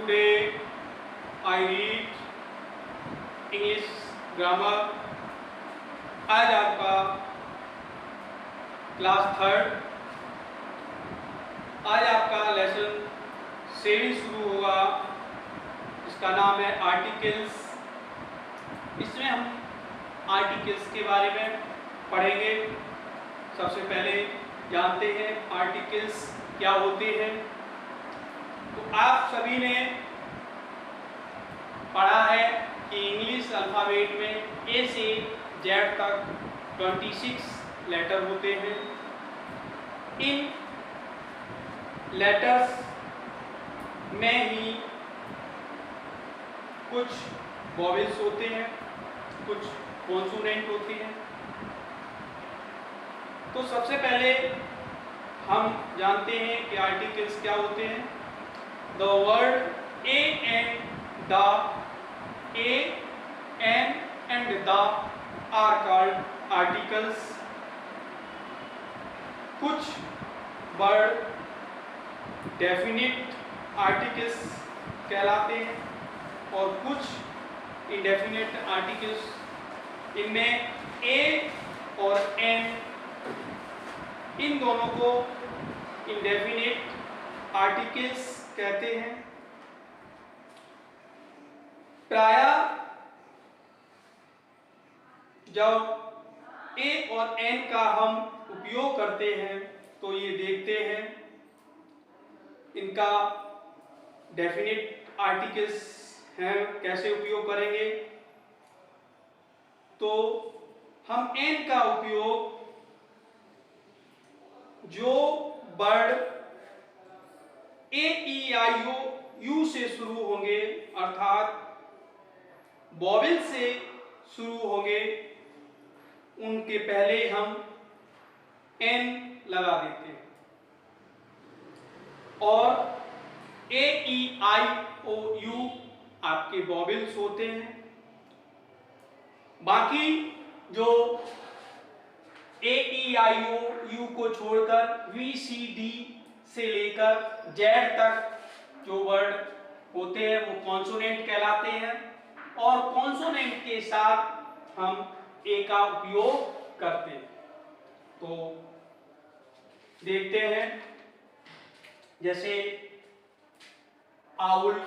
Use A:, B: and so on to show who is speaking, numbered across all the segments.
A: Today I read English grammar. आज आपका class third, आज आपका लेसन 7 शुरू होगा। इसका नाम है आर्टिकल्स। इसमें हम आर्टिकल्स के बारे में पढ़ेंगे। सबसे पहले जानते हैं आर्टिकल्स क्या होते हैं। तो आप सभी ने पढ़ा है कि इंग्लिश अल्फ़ाबेट में ए से जेड तक 26 लेटर होते हैं। इन लेटर्स में ही कुछ वॉवेल्स होते हैं, कुछ कॉन्सोनेंट होते हैं। तो सबसे पहले हम जानते हैं कि आर्टिकल्स क्या होते हैं। The word A and the, A and the are called articles. कुछ वर्ड डेफिनिट आर्टिकल्स कहलाते हैं और कुछ इंडेफिनिट आर्टिकल्स। इनमें ए और एन, इन दोनों को इंडेफिनिट आर्टिकल्स कहते हैं। प्रायः जब ए और एन का हम उपयोग करते हैं तो ये देखते हैं इनका डेफिनिट आर्टिकल्स हैं, कैसे उपयोग करेंगे। तो हम एन का उपयोग जो word a E I O you से शुरू होंगे, अर्थात वॉवेल से शुरू होंगे, उनके पहले हम एन लगा देते हैं। और ए ई आई ओ यू आपके वॉवेल्स होते हैं। बाकी जो ए ई आई ओ यू को छोड़कर वी सी डी से लेकर जेड तक जो वर्ड होते हैं वो कॉन्सोनेंट कहलाते हैं। और कॉन्सोनेंट के साथ हम ए का उपयोग करते हैं। तो देखते हैं, जैसे आउल,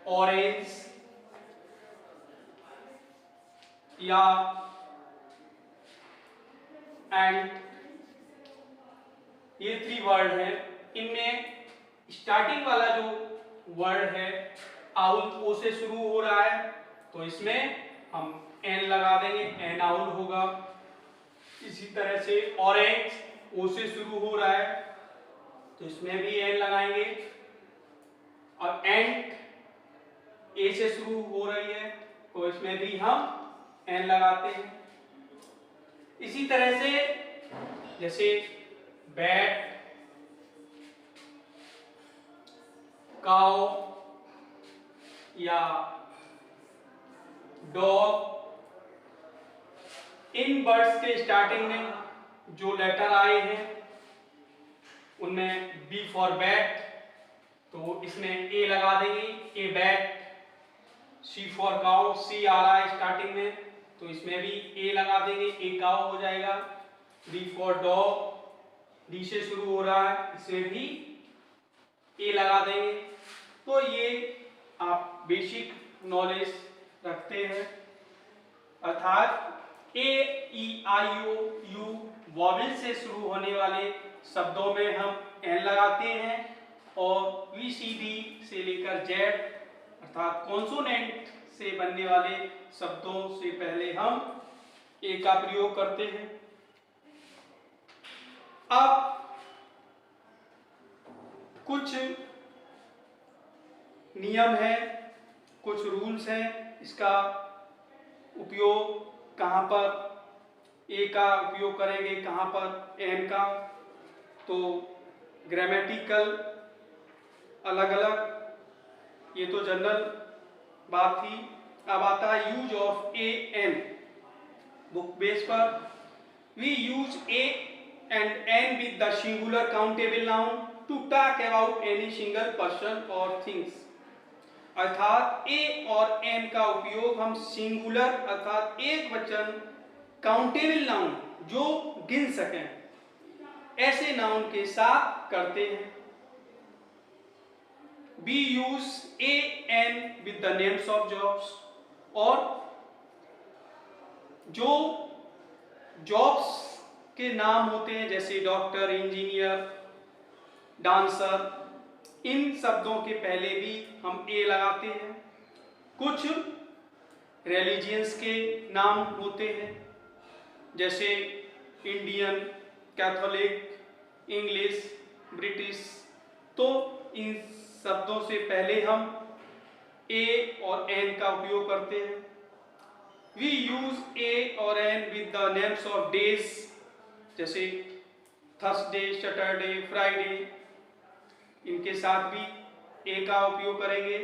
A: ऑरेंज या एंड, ये 3 वर्ड है। इनमें स्टार्टिंग वाला जो वर्ड है आउल, ओ से शुरू हो रहा है, तो इसमें हम एन लगा देंगे, एन आउल होगा। इसी तरह से ऑरेंज ओ से शुरू हो रहा है तो इसमें भी एन लगाएंगे। और एंड ए से शुरू हो रही है तो इसमें भी हम एन लगाते हैं। इसी तरह से जैसे बैट, काऊ या डॉग, इन वर्ड्स के स्टार्टिंग में जो लेटर आए हैं उनमें बी फॉर बैट, तो इसमें ए लगा देंगे, ए बैट। सी फॉर काऊ, सी आ रहा है स्टार्टिंग में तो इसमें भी ए लगा देंगे, ए काऊ हो जाएगा। डी फॉर डॉग, डी से शुरू हो रहा है, इसमें भी ए लगा देंगे। तो ये आप बेसिक नॉलेज रखते हैं, अर्थात ए ई आई ओ यू वॉवेल से शुरू होने वाले शब्दों में हम एन लगाते हैं और वी सी डी से लेकर जेड अर्थात कॉन्सोनेंट से बनने वाले शब्दों से पहले हम ए का प्रयोग करते हैं। अब कुछ नियम है, कुछ रूल्स हैं, इसका उपयोग कहाँ पर ए का उपयोग करेंगे, कहाँ पर एन का। तो ग्रामेटिकल अलग अलग, ये तो जनरल बात थी। अब आता है use of a an. Book base पर we use a and n with the singular countable noun to talk about any single person और थिंग्स। अर्थात ए और एन का उपयोग हम सिंगुलर अर्थात एक वचन काउंटेबल नाउन जो गिन सकें ऐसे नाउन के साथ करते हैं। We use a n with the names of jobs, और जो जॉब्स के नाम होते हैं जैसे डॉक्टर, इंजीनियर, डांसर, इन शब्दों के पहले भी हम ए लगाते हैं। कुछ रिलीजियंस के नाम होते हैं जैसे इंडियन, कैथोलिक, इंग्लिश, ब्रिटिश, तो इन शब्दों से पहले हम ए और एन का उपयोग करते हैं। वी यूज ए और an with the names of days जैसे थर्सडे, सैटरडे, फ्राइडे, इनके साथ भी ए का उपयोग करेंगे।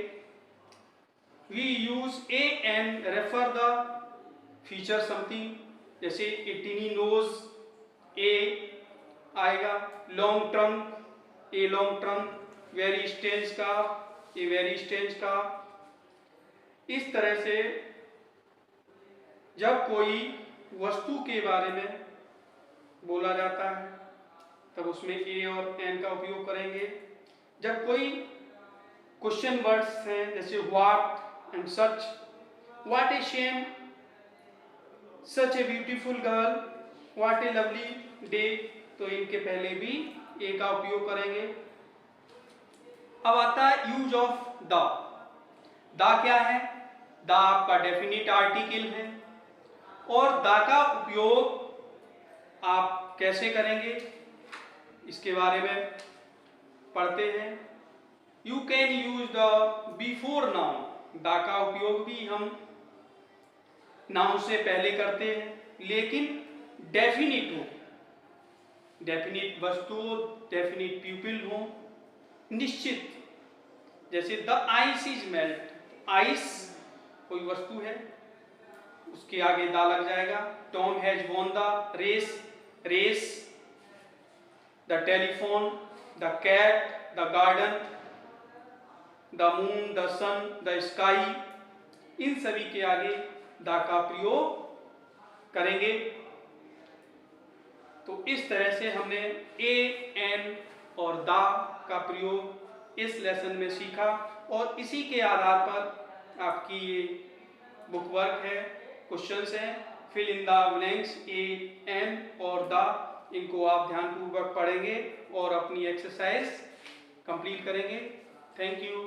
A: We use a an refer the feature something जैसे ए टिनी नोज, ए आएगा। Long trunk, a long trunk, very strange का, ए वेरी स्टेंज का। इस तरह से जब कोई वस्तु के बारे में बोला जाता है तब उसमें ए और एन का उपयोग करेंगे। जब कोई क्वेश्चन वर्ड्स हैं जैसे what and such, what a shame, such a beautiful girl, what a lovely day, तो इनके पहले भी ए का उपयोग करेंगे। अब आता है यूज ऑफ द। द क्या है? द आपका डेफिनिट आर्टिकल है और द का उपयोग आप कैसे करेंगे इसके बारे में पढ़ते हैं। You can use the before noun. The का उपयोग भी हम नाउन से पहले करते हैं लेकिन डेफिनिट हो, डेफिनिट वस्तु, डेफिनिट पीपल हो, निश्चित। जैसे the ice is melt, ice कोई वस्तु है उसके आगे दा लग जाएगा। Tom has won the race, race. The telephone, the cat, the garden, the moon, the sun, the sky, इन सभी के आगे दा का प्रयोग करेंगे। तो इस तरह से हमने ए, एन और दा का प्रयोग इस लेसन में सीखा और इसी के आधार पर आपकी ये बुक वर्क है, क्वेश्चंस हैं। Fill in the blanks a, an और द, इनको आप ध्यानपूर्वक पढ़ेंगे और अपनी एक्सरसाइज कंप्लीट करेंगे। Thank you.